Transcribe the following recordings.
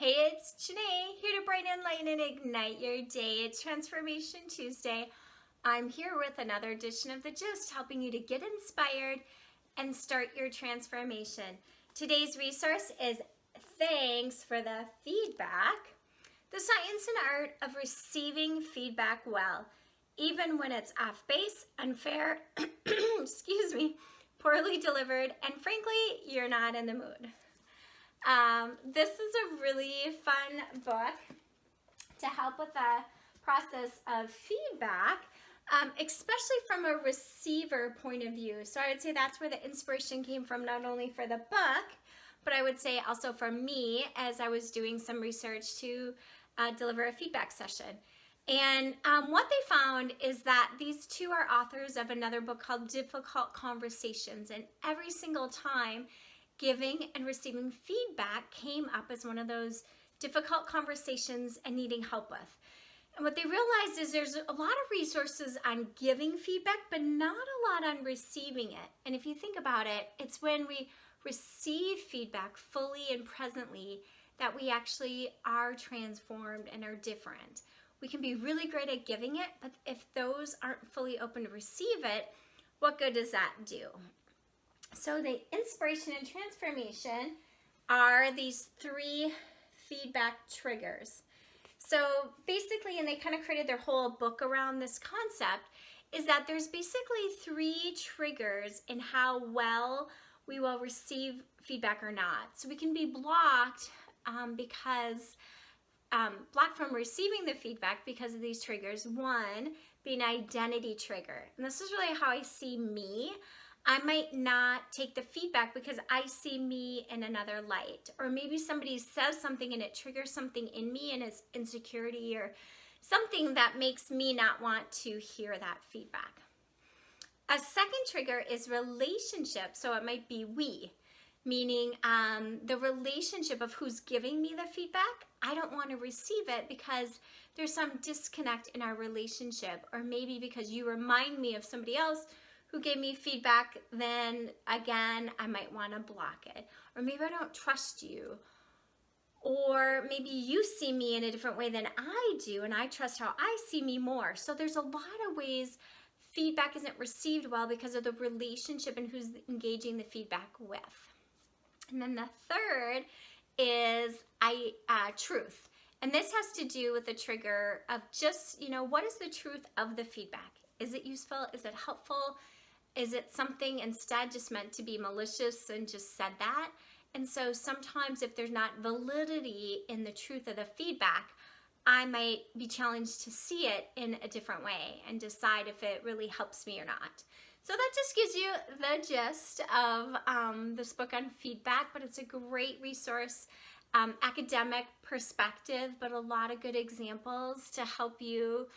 Hey, it's Janae, here to brighten, enlighten, and ignite your day. It's Transformation Tuesday. I'm here with another edition of The Gist, helping you to get inspired and start your transformation. Today's resource is Thanks for the Feedback, the science and art of receiving feedback well, even when it's off base, unfair, excuse me, poorly delivered, and frankly, you're not in the mood. This is a really fun book to help with the process of feedback, especially from a receiver point of view. So I would say that's where the inspiration came from, not only for the book, but I would say also for me as I was doing some research to deliver a feedback session. And what they found is that these two are authors of another book called Difficult Conversations, and every single time giving and receiving feedback came up as one of those difficult conversations and needing help with. And what they realized is there's a lot of resources on giving feedback, but not a lot on receiving it. And if you think about it, it's when we receive feedback fully and presently that we actually are transformed and are different. We can be really great at giving it, but if those aren't fully open to receive it, what good does that do? So the inspiration and transformation are these three feedback triggers. So basically, and they kind of created their whole book around this concept, is that there's basically three triggers in how well we will receive feedback or not. So we can be blocked blocked from receiving the feedback because of these triggers. One being identity trigger. And this is really how I see me. I might not take the feedback because I see me in another light. Or maybe somebody says something and it triggers something in me and it's insecurity or something that makes me not want to hear that feedback. A second trigger is relationship. So it might be we, meaning the relationship of who's giving me the feedback. I don't want to receive it because there's some disconnect in our relationship, or maybe because you remind me of somebody else who gave me feedback, then again, I might want to block it. Or maybe I don't trust you. Or maybe you see me in a different way than I do, and I trust how I see me more. So there's a lot of ways feedback isn't received well because of the relationship and who's engaging the feedback with. And then the third is truth. And this has to do with the trigger of just, what is the truth of the feedback? Is it useful? Is it helpful? Is it something instead just meant to be malicious and just said that? And so sometimes if there's not validity in the truth of the feedback, I might be challenged to see it in a different way and decide if it really helps me or not. So that just gives you the gist of this book on feedback, but it's a great resource, academic perspective, but a lot of good examples to help you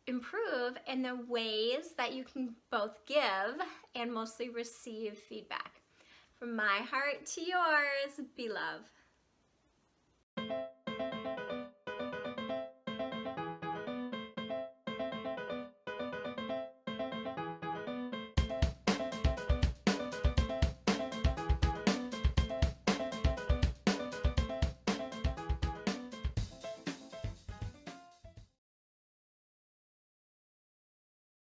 improve in the ways that you can both give and mostly receive feedback. From my heart to yours, be love.